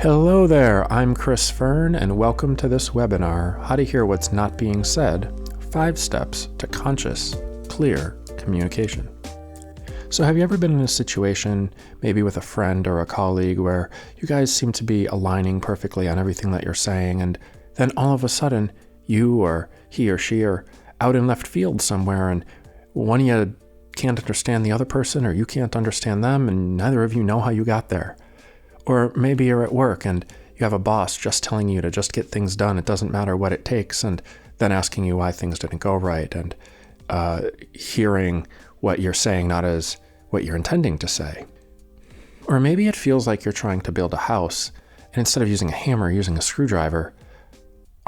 Hello there, I'm Chris Fern, and welcome to this webinar, How to Hear What's Not Being Said, 5 Steps to Conscious, Clear Communication. So have you ever been in a situation, maybe with a friend or a colleague, where you guys seem to be aligning perfectly on everything that you're saying, and then all of a sudden, you or he or she are out in left field somewhere, and one of you can't understand the other person, or you can't understand them, and neither of you know how you got there. Or maybe you're at work and you have a boss just telling you to just get things done. It doesn't matter what it takes, and then asking you why things didn't go right, and hearing what you're saying not as what you're intending to say. Or maybe it feels like you're trying to build a house, and instead of using a hammer, using a screwdriver,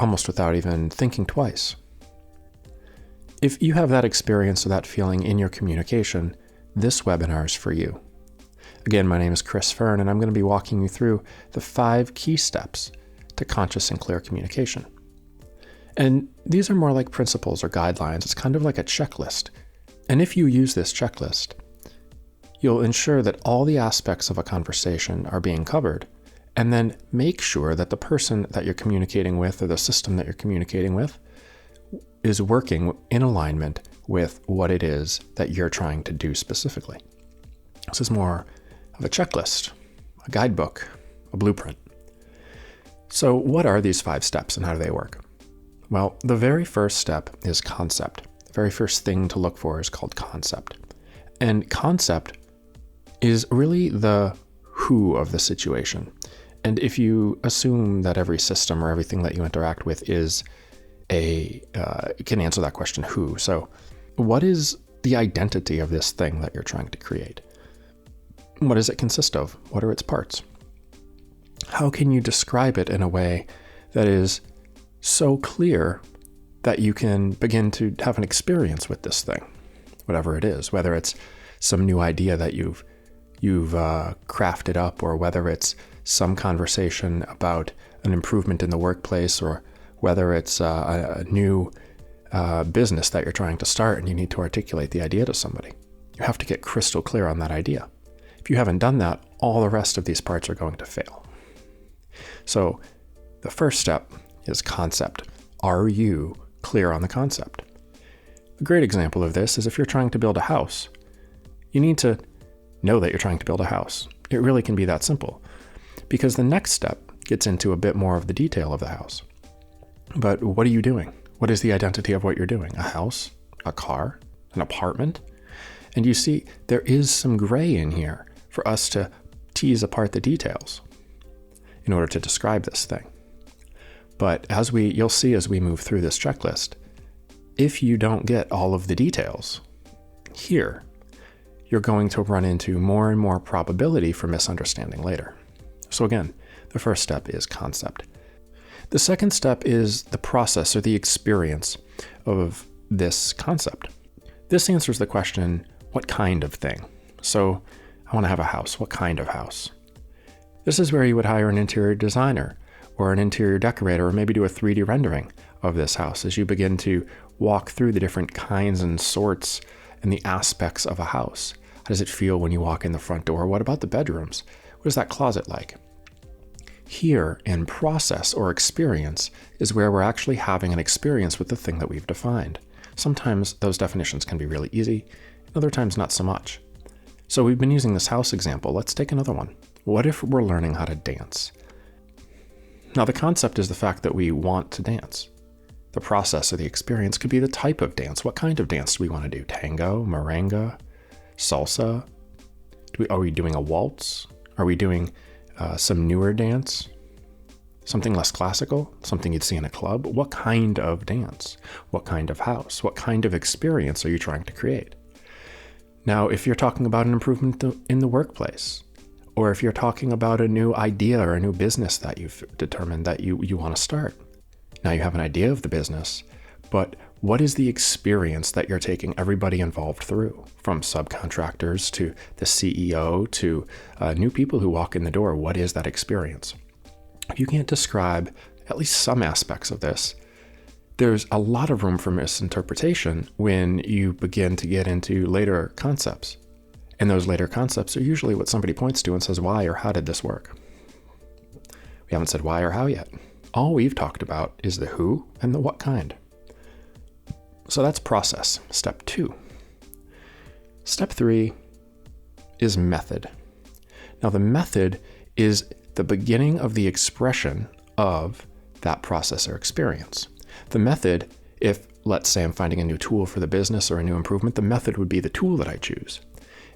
almost without even thinking twice. If you have that experience or that feeling in your communication, this webinar is for you. Again, my name is Chris Fern, and I'm going to be walking you through the 5 key steps to conscious and clear communication. And these are more like principles or guidelines. It's kind of like a checklist. And if you use this checklist, you'll ensure that all the aspects of a conversation are being covered, and then make sure that the person that you're communicating with or the system that you're communicating with is working in alignment with what it is that you're trying to do specifically. This is more of a checklist, a guidebook, a blueprint. So what are these 5 steps and how do they work? Well, the very first step is concept. The very first thing to look for is called concept. And concept is really the who of the situation. And if you assume that every system or everything that you interact with is can answer that question, who. So what is the identity of this thing that you're trying to create? What does it consist of? What are its parts? How can you describe it in a way that is so clear that you can begin to have an experience with this thing, whatever it is, whether it's some new idea that you've crafted up, or whether it's some conversation about an improvement in the workplace, or whether it's a new business that you're trying to start and you need to articulate the idea to somebody. You have to get crystal clear on that idea. If you haven't done that, all the rest of these parts are going to fail. So the first step is concept. Are you clear on the concept? A great example of this is if you're trying to build a house. You need to know that you're trying to build a house. It really can be that simple, because the next step gets into a bit more of the detail of the house. But what are you doing? What is the identity of what you're doing? A house? A car? An apartment? And you see, there is some gray in here for us to tease apart the details in order to describe this thing. But you'll see as we move through this checklist, if you don't get all of the details here, you're going to run into more and more probability for misunderstanding later. So again, the first step is concept. The second step is the process or the experience of this concept. This answers the question, what kind of thing? So I want to have a house. What kind of house? This is where you would hire an interior designer or an interior decorator, or maybe do a 3D rendering of this house as you begin to walk through the different kinds and sorts and the aspects of a house. How does it feel when you walk in the front door? What about the bedrooms? What is that closet like? Here in process or experience is where we're actually having an experience with the thing that we've defined. Sometimes those definitions can be really easy, other times not so much. So we've been using this house example. Let's take another one. What if we're learning how to dance? Now the concept is the fact that we want to dance. The process or the experience could be the type of dance. What kind of dance do we want to do? Tango, merengue, salsa? Are we doing a waltz? Are we doing some newer dance? Something less classical? Something you'd see in a club? What kind of dance? What kind of house? What kind of experience are you trying to create? Now, if you're talking about an improvement in the workplace, or if you're talking about a new idea or a new business that you've determined that you want to start, now you have an idea of the business, but what is the experience that you're taking everybody involved through, from subcontractors to the CEO to new people who walk in the door? What is that experience? If you can't describe at least some aspects of this, there's a lot of room for misinterpretation when you begin to get into later concepts. And those later concepts are usually what somebody points to and says, why or how did this work? We haven't said why or how yet. All we've talked about is the who and the what kind. So that's process, step 2. Step 3 is method. Now the method is the beginning of the expression of that process or experience. The method, if let's say I'm finding a new tool for the business or a new improvement, the method would be the tool that I choose.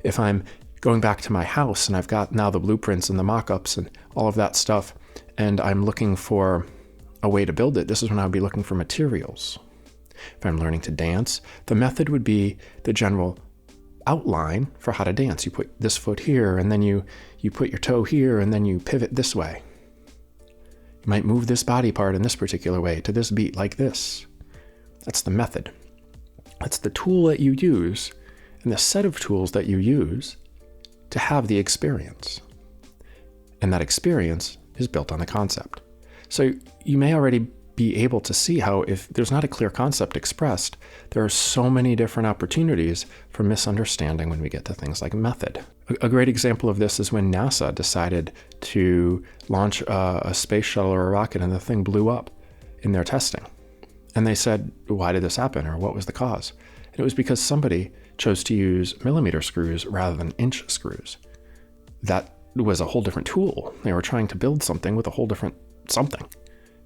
If I'm going back to my house and I've got now the blueprints and the mock-ups and all of that stuff, and I'm looking for a way to build it, this is when I would be looking for materials. If I'm learning to dance, the method would be the general outline for how to dance. You put this foot here, and then you put your toe here, and then you pivot this way. You might move this body part in this particular way to this beat like this. That's the method. That's the tool that you use and the set of tools that you use to have the experience. And that experience is built on the concept. So you may already be able to see how if there's not a clear concept expressed, there are so many different opportunities for misunderstanding when we get to things like method. A great example of this is when NASA decided to launch a space shuttle or a rocket and the thing blew up in their testing. And they said, why did this happen, or what was the cause? And it was because somebody chose to use millimeter screws rather than inch screws. That was a whole different tool. They were trying to build something with a whole different something.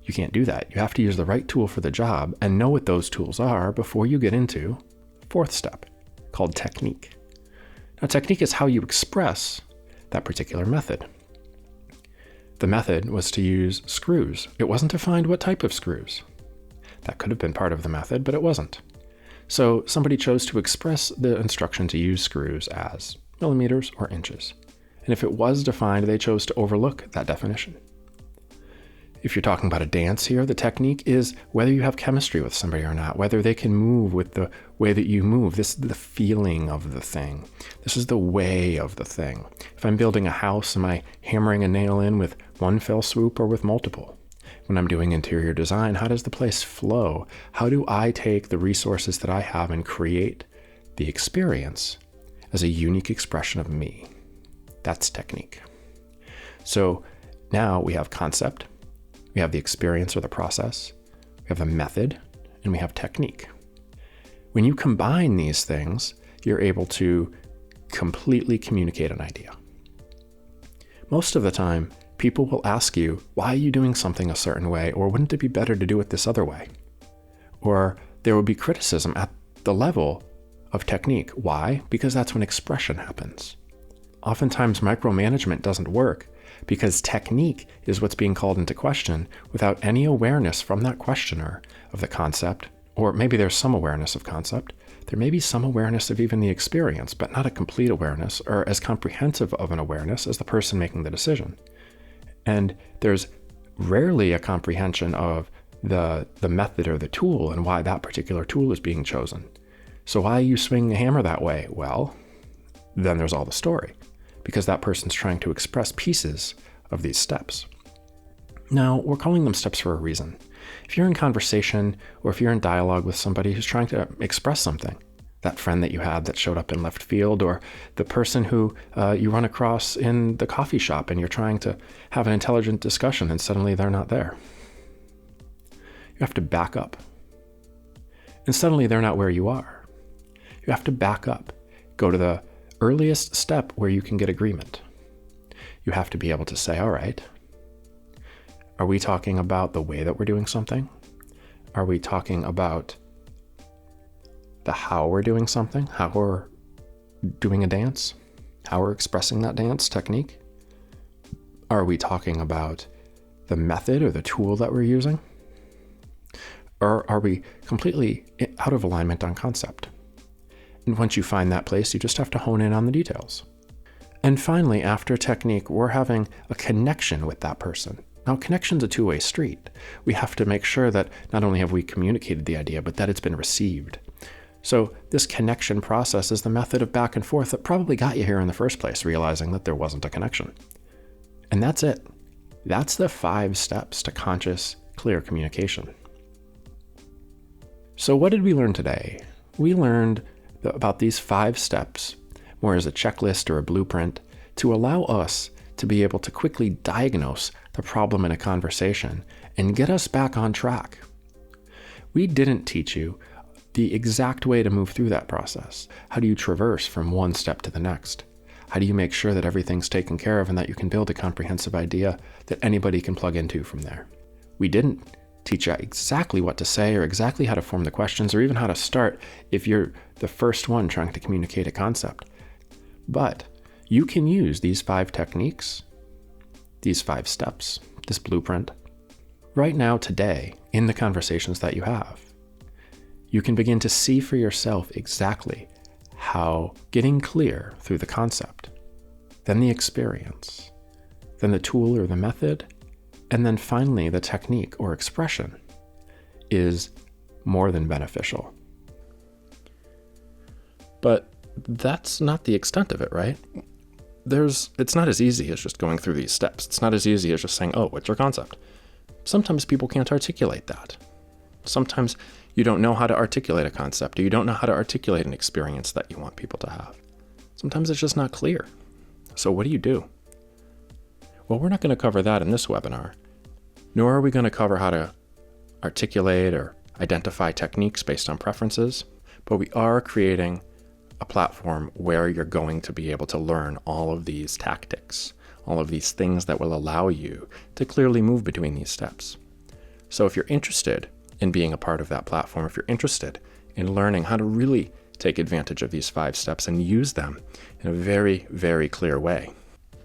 You can't do that. You have to use the right tool for the job and know what those tools are before you get into the 4th step, called technique. Now, technique is how you express that particular method. The method was to use screws. It wasn't to find what type of screws. That could have been part of the method, but it wasn't. So somebody chose to express the instruction to use screws as millimeters or inches. And if it was defined, they chose to overlook that definition. If you're talking about a dance here, the technique is whether you have chemistry with somebody or not, whether they can move with the way that you move. This is the feeling of the thing. This is the way of the thing. If I'm building a house, am I hammering a nail in with one fell swoop or with multiple? When I'm doing interior design, how does the place flow? How do I take the resources that I have and create the experience as a unique expression of me? That's technique. So now we have concept. We have the experience or the process, we have the method, and we have technique. When you combine these things, you're able to completely communicate an idea. Most of the time, people will ask you, why are you doing something a certain way? Or wouldn't it be better to do it this other way? Or there will be criticism at the level of technique. Why? Because that's when expression happens. Oftentimes, micromanagement doesn't work because technique is what's being called into question without any awareness from that questioner of the concept, or maybe there's some awareness of concept. There may be some awareness of even the experience, but not a complete awareness or as comprehensive of an awareness as the person making the decision. And there's rarely a comprehension of the method or the tool and why that particular tool is being chosen. So why you swing the hammer that way? Well, then there's all the story, because that person's trying to express pieces of these steps. Now, we're calling them steps for a reason. If you're in conversation or if you're in dialogue with somebody who's trying to express something, that friend that you had that showed up in left field, or the person who you run across in the coffee shop and you're trying to have an intelligent discussion and suddenly they're not there. You have to back up. And suddenly they're not where you are. You have to back up. Go to the earliest step where you can get agreement. You have to be able to say, all right, are we talking about the way that we're doing something? Are we talking about the how we're doing something, how we're doing a dance, how we're expressing that dance technique? Are we talking about the method or the tool that we're using? Or are we completely out of alignment on concept? And once you find that place, you just have to hone in on the details. And finally, after technique, we're having a connection with that person. Now, connection's a two-way street. We have to make sure that not only have we communicated the idea, but that it's been received. So this connection process is the method of back and forth that probably got you here in the first place, realizing that there wasn't a connection. And that's it. That's the 5 steps to conscious, clear communication. So what did we learn today? We learned about these 5 steps, more as a checklist or a blueprint, to allow us to be able to quickly diagnose the problem in a conversation and get us back on track. We didn't teach you the exact way to move through that process. How do you traverse from one step to the next? How do you make sure that everything's taken care of and that you can build a comprehensive idea that anybody can plug into from there? We didn't teach you exactly what to say or exactly how to form the questions or even how to start if you're the first one trying to communicate a concept. But you can use these 5 techniques, these 5 steps, this blueprint, right now, today, in the conversations that you have. You can begin to see for yourself exactly how getting clear through the concept, then the experience, then the tool or the method, and then finally the technique or expression is more than beneficial. But that's not the extent of it, right? It's not as easy as just going through these steps. It's not as easy as just saying, oh, what's your concept? Sometimes people can't articulate that. Sometimes you don't know how to articulate a concept, or you don't know how to articulate an experience that you want people to have. Sometimes it's just not clear. So what do you do? Well, we're not going to cover that in this webinar, nor are we going to cover how to articulate or identify techniques based on preferences, but we are creating a platform where you're going to be able to learn all of these tactics, all of these things that will allow you to clearly move between these steps. So if you're interested in being a part of that platform, if you're interested in learning how to really take advantage of these 5 steps and use them in a very, very clear way,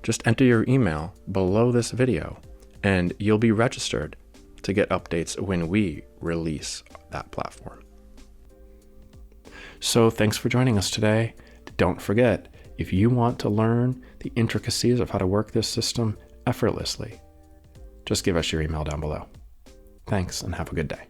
just enter your email below this video and you'll be registered to get updates when we release that platform. So thanks for joining us today. Don't forget, if you want to learn the intricacies of how to work this system effortlessly, just give us your email down below. Thanks and have a good day.